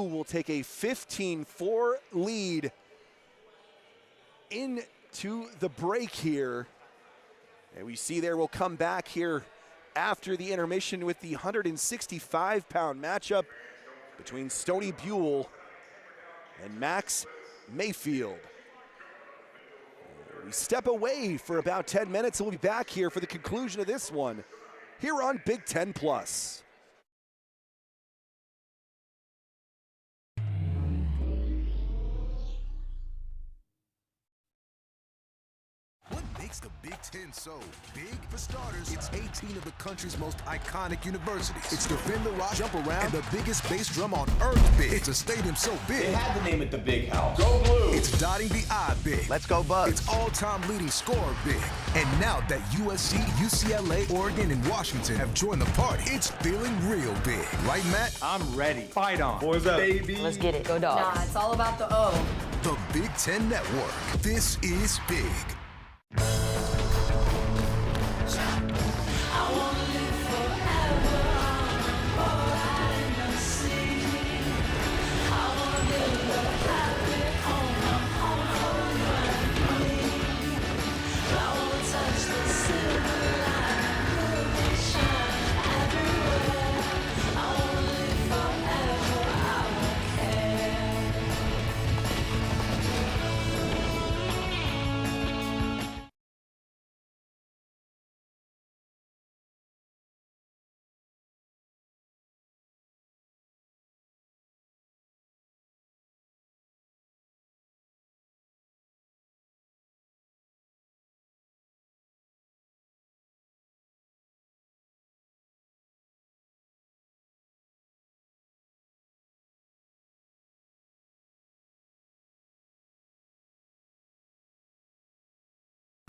will take a 15-4 lead into the break here. And we see there we'll come back here after the intermission with the 165-pound matchup between Stoney Buell and Maxx Mayfield. We step away for about 10 minutes and we'll be back here for the conclusion of this one here on Big Ten Plus. Makes the Big Ten so big? For starters, it's 18 of the country's most iconic universities. It's Defend the Rock, Jump Around, and the biggest bass drum on earth big. It's a stadium so big. They had to name it the Big House. Go Blue! It's dotting the I big. Let's go Bucks. It's all-time leading scorer big. And now that USC, UCLA, Oregon, and Washington have joined the party, it's feeling real big. Right, Matt? I'm ready. Fight on. Boys up. Baby. Let's get it. Go Dogs. Nah, it's all about the O. The Big Ten Network. This is big.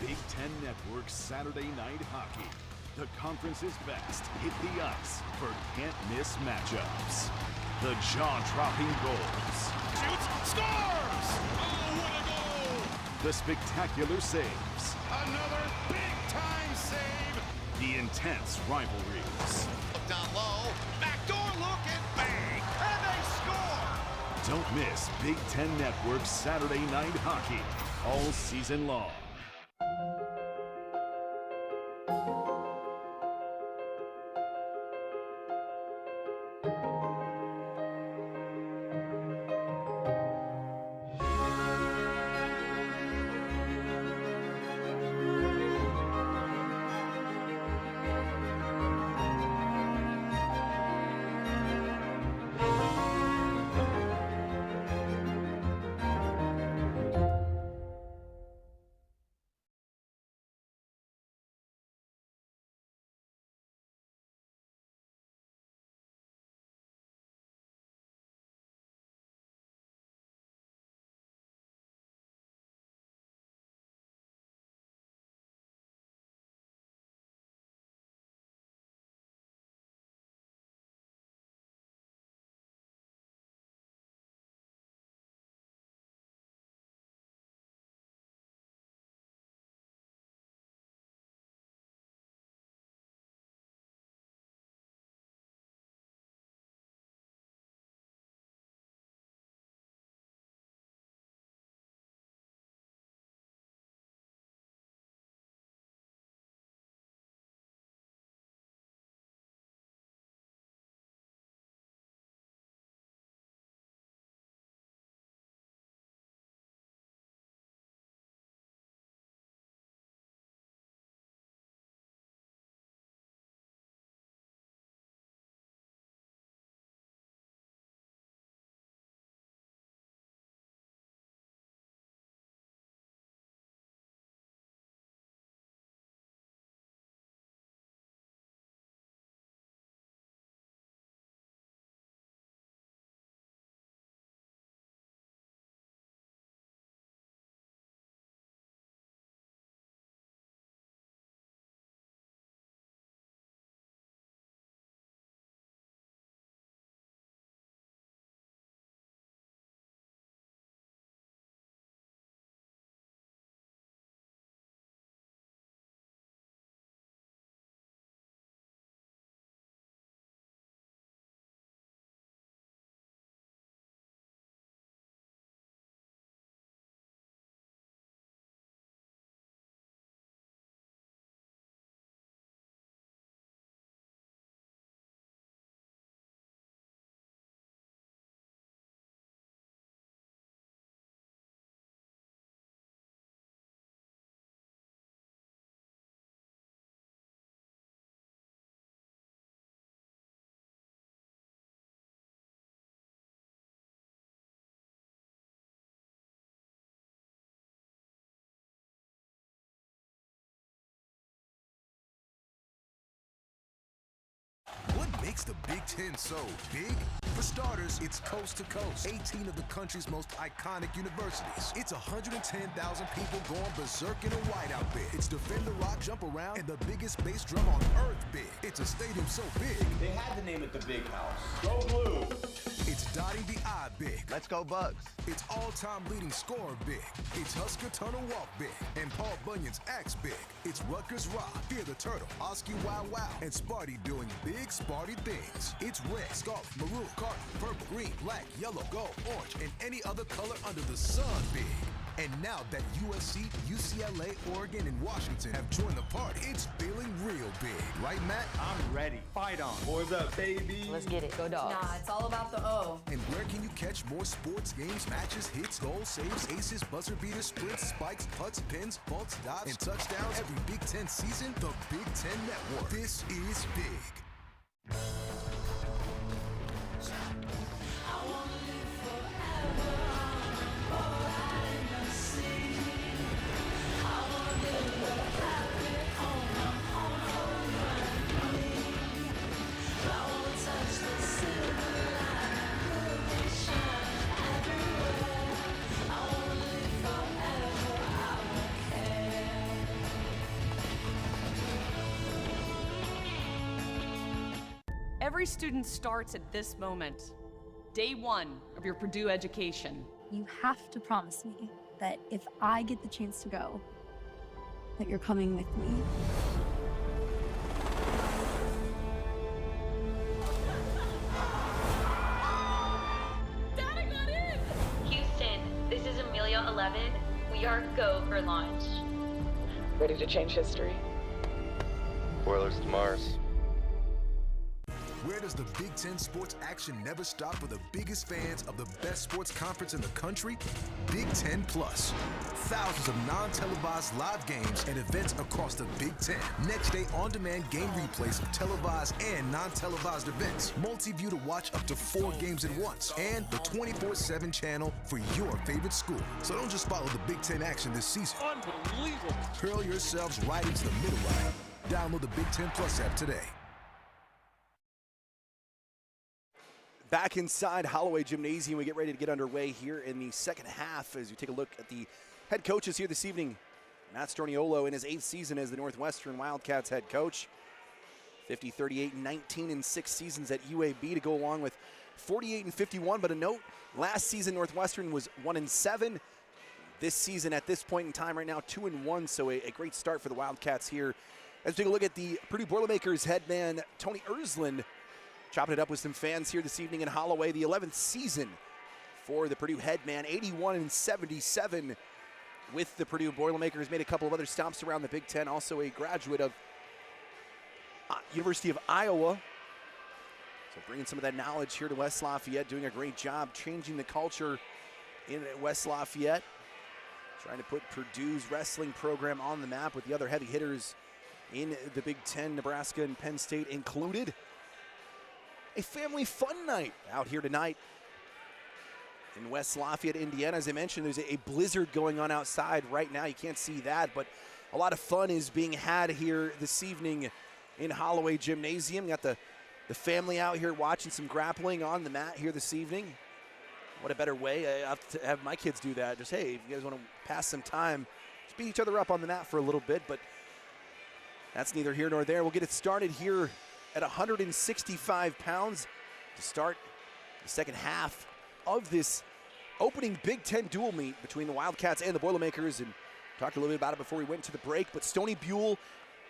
Big Ten Network Saturday Night Hockey. The conference's best hit the ice for can't-miss matchups. The jaw-dropping goals. Shoots, scores! Oh, what a goal! The spectacular saves. Another big-time save! The intense rivalries. Down low, backdoor look, and bang! And they score! Don't miss Big Ten Network Saturday Night Hockey all season long. makes the Big Ten so big? For starters, it's coast to coast. 18 of the country's most iconic universities. It's 110,000 people going berserk in a whiteout big. It's defend the rock, jump around, and the biggest bass drum on earth big. It's a stadium so big. They had to name it the Big House. Go Blue! It's dotting the I big. Let's go Bucks. It's all-time leading scorer big. It's Husker Tunnel Walk big. And Paul Bunyan's axe big. It's Rutgers Rock, Fear the Turtle, Oski Wow Wow, and Sparty doing big Sparty things. It's red, scarlet, maroon, cardinal, purple, green, black, yellow, gold, orange, and any other color under the sun big. And now that USC, UCLA, Oregon, and Washington have joined the party, it's feeling real big. Right, Matt? I'm ready. Fight on. Boys up, baby. Let's get it. Go Dogs. Nah, it's all about the O. And where can you catch more sports, games, matches, hits, goals, saves, aces, buzzer beaters, sprints, spikes, putts, pins, vaults, dives, and touchdowns every Big Ten season? The Big Ten Network. This is big. Every student starts at this moment, day one of your Purdue education. You have to promise me that if I get the chance to go, that you're coming with me. Dad, I got in! Houston, this is Amelia 11. We are go for launch. Ready to change history? Spoilers to Mars. Where does the Big Ten sports action never stop for the biggest fans of the best sports conference in the country? Big Ten Plus. Thousands of non-televised live games and events across the Big Ten. Next day on-demand game replays of televised and non-televised events. Multi-view to watch up to 4 games at once. And the 24/7 channel for your favorite school. So don't just follow the Big Ten action this season. Unbelievable. Hurl yourselves right into the middle of it. Download the Big Ten Plus app today. Back inside Holloway Gymnasium, we get ready to get underway here in the second half as we take a look at the head coaches here this evening. Matt Stoney in his 8th season as the Northwestern Wildcats head coach. 50, 38, 19 in 6 seasons at UAB to go along with 48 and 51. But a note, last season Northwestern was 1-7. This season at this point in time right now 2-1, so a great start for the Wildcats here. As we take a look at the Purdue Boilermakers head man Tony Ersland, chopping it up with some fans here this evening in Holloway. The 11th season for the Purdue head man, 81 and 77 with the Purdue Boilermakers. Made a couple of other stops around the Big Ten. Also a graduate of University of Iowa. So bringing some of that knowledge here to West Lafayette, doing a great job changing the culture in West Lafayette. Trying to put Purdue's wrestling program on the map with the other heavy hitters in the Big Ten, Nebraska and Penn State included. A family fun night out here tonight in West Lafayette, Indiana. As I mentioned, there's a blizzard going on outside right now. You can't see that, but a lot of fun is being had here this evening in Holloway Gymnasium. Got the family out here watching some grappling on the mat here this evening. What a better way. I have to have my kids do that. Just, hey, if you guys want to pass some time, just beat each other up on the mat for a little bit, but that's neither here nor there. We'll get it started here at 165 pounds to start the second half of this opening Big Ten dual meet between the Wildcats and the Boilermakers, and talked a little bit about it before we went to the break. But Stoney Buell,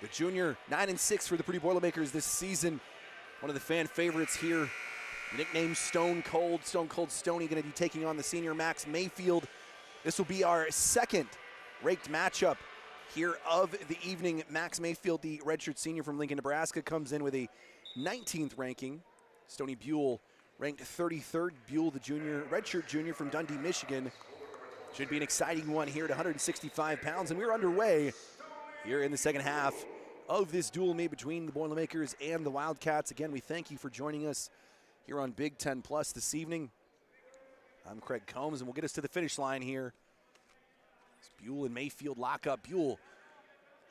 the junior, 9-6 for the Purdue Boilermakers this season. One of the fan favorites here, nicknamed Stone Cold Stoney, going to be taking on the senior Maxx Mayfield. This will be our second ranked matchup here of the evening. Maxx Mayfield, the redshirt senior from Lincoln, Nebraska, comes in with a 19th ranking. Stoney Buell ranked 33rd. Buell, the junior, redshirt junior from Dundee, Michigan. Should be an exciting one here at 165 pounds, and we're underway here in the second half of this dual meet between the Boilermakers and the Wildcats. Again, we thank you for joining us here on Big Ten Plus this evening. I'm Craig Combs, and we'll get us to the finish line here. Buell and Mayfield lock up. Buell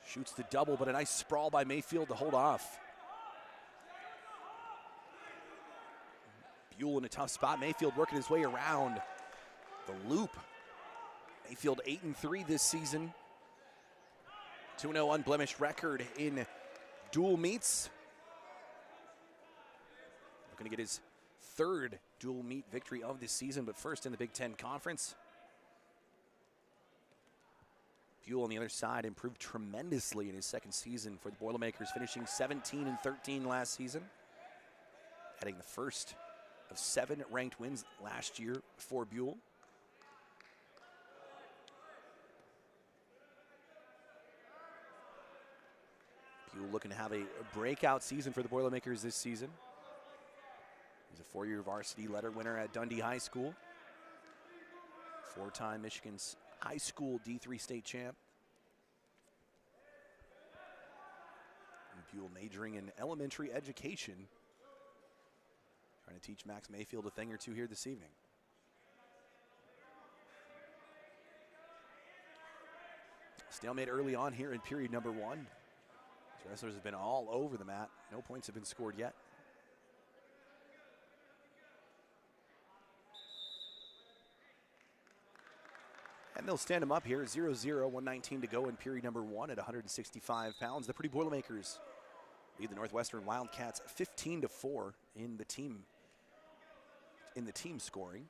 shoots the double, but a nice sprawl by Mayfield to hold off. Buell in a tough spot. Mayfield working his way around the loop. Mayfield 8-3 this season. 2-0 unblemished record in dual meets. Looking to get his third dual meet victory of this season, but first in the Big Ten Conference. Buell on the other side improved tremendously in his second season for the Boilermakers, finishing 17-13 last season. Adding the first of 7 ranked wins last year for Buell. Buell looking to have a breakout season for the Boilermakers this season. He's a 4-year varsity letter winner at Dundee High School. 4-time Michigan's high school D3 state champ. And Buell majoring in elementary education. Trying to teach Maxx Mayfield a thing or two here this evening. Stalemate early on here in period number 1. The wrestlers have been all over the mat. No points have been scored yet. And they'll stand him up here, 0-0, 1:19 to go in period number 1 at 165 pounds. The Purdue Boilermakers lead the Northwestern Wildcats 15-4 in the team scoring.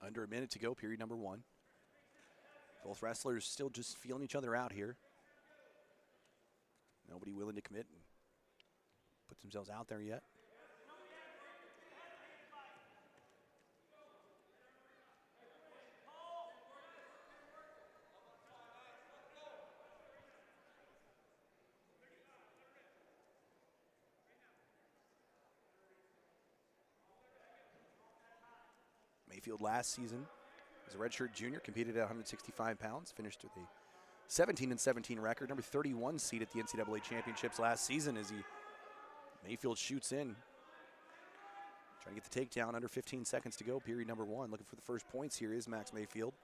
Under a minute to go, period number 1. Both wrestlers still just feeling each other out here. Nobody willing to commit and put themselves out there yet. Mayfield last season as a redshirt junior, competed at 165 pounds, finished with a 17-17 record, number 31 seed at the NCAA championships last season as Mayfield shoots in. Trying to get the takedown, under 15 seconds to go, period number 1. Looking for the first points here is Maxx Mayfield.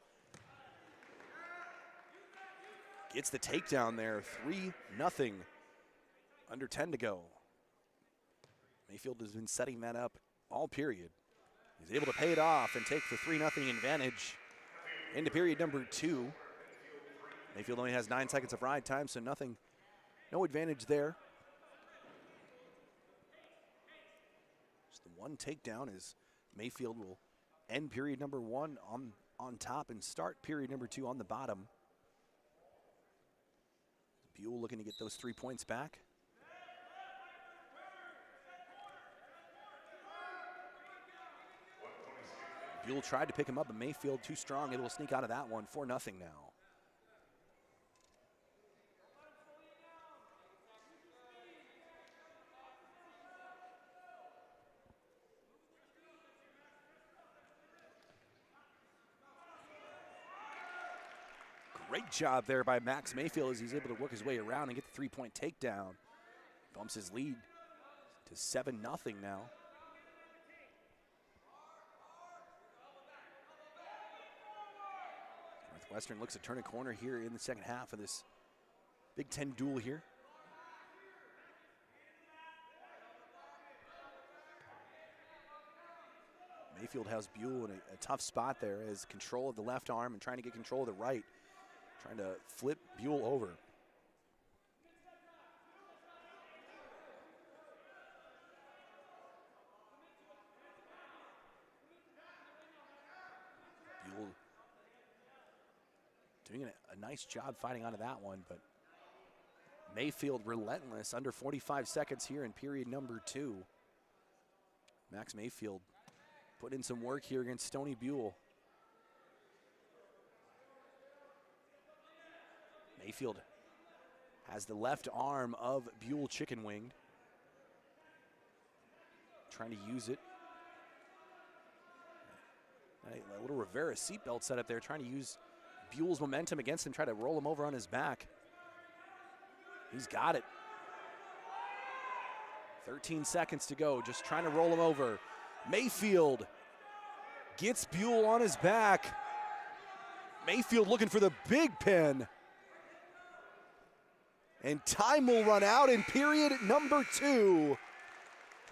Gets the takedown there, 3-0, under 10 to go. Mayfield has been setting that up all period. He's able to pay it off and take the 3-0 advantage into period number 2. Mayfield only has 9 seconds of ride time, so no advantage there. Just the one takedown as Mayfield will end period number 1 on top and start period number 2 on the bottom. Buell looking to get those 3 points back. Buell tried to pick him up, but Mayfield too strong, able to sneak out of that one. 4-0 now. Great job there by Maxx Mayfield as he's able to work his way around and get the 3-point takedown. Bumps his lead to 7-0 now. Northwestern looks to turn a corner here in the second half of this Big Ten duel here. Mayfield has Buell in a tough spot there as control of the left arm and trying to get control of the right. Trying to flip Buell over. Buell doing a nice job fighting out of that one, but Mayfield relentless, under 45 seconds here in period number 2. Maxx Mayfield put in some work here against Stoney Buell. Mayfield has the left arm of Buell chicken winged. Trying to use it. A little Rivera seatbelt set up there, trying to use Buell's momentum against him, try to roll him over on his back. He's got it. 13 seconds to go, just trying to roll him over. Mayfield Gets Buell on his back. Mayfield looking for the big pin. And time will run out in period number 2.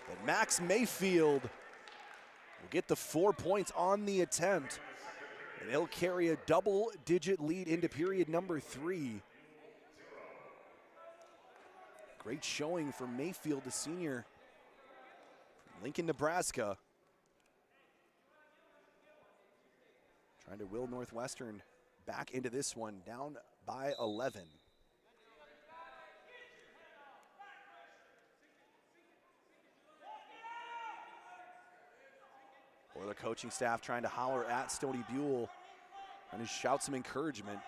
But Maxx Mayfield will get the 4 points on the attempt. And he'll carry a double-digit lead into period number 3. Great showing from Mayfield, the senior from Lincoln, Nebraska. Trying to will Northwestern back into this one, down by 11. Or the coaching staff trying to holler at Stoney Buell, trying to shout some encouragement.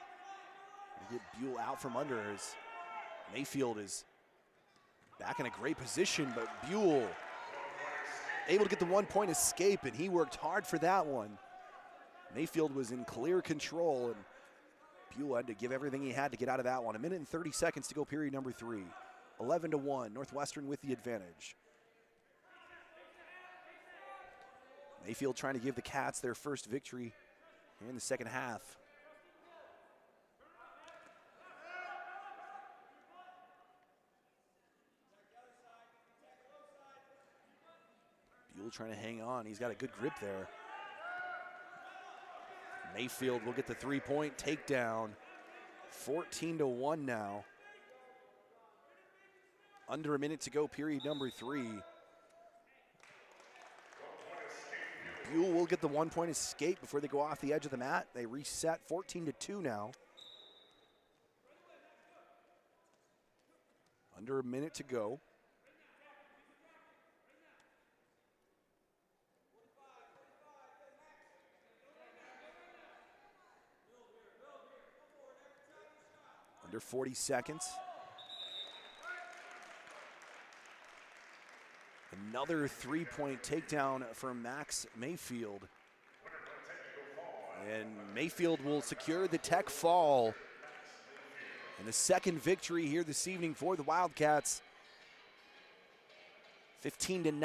Get Buell out from under as Mayfield is back in a great position, but Buell able to get the 1-point escape, and he worked hard for that one. Mayfield was in clear control, and Buell had to give everything he had to get out of that one. 1 minute and 30 seconds to go, period number 3. 11-1, Northwestern with the advantage. Mayfield trying to give the Cats their first victory here in the second half. Buell trying to hang on. He's got a good grip there. Mayfield will get the 3-point takedown. 14-1 now. Under a minute to go, period number 3. Buell will get the 1-point escape before they go off the edge of the mat. They reset 14-2 now. Under a minute to go. Under 40 seconds. Another 3-point takedown from Maxx Mayfield. And Mayfield will secure the tech fall. And the second victory here this evening for the Wildcats. 15-9.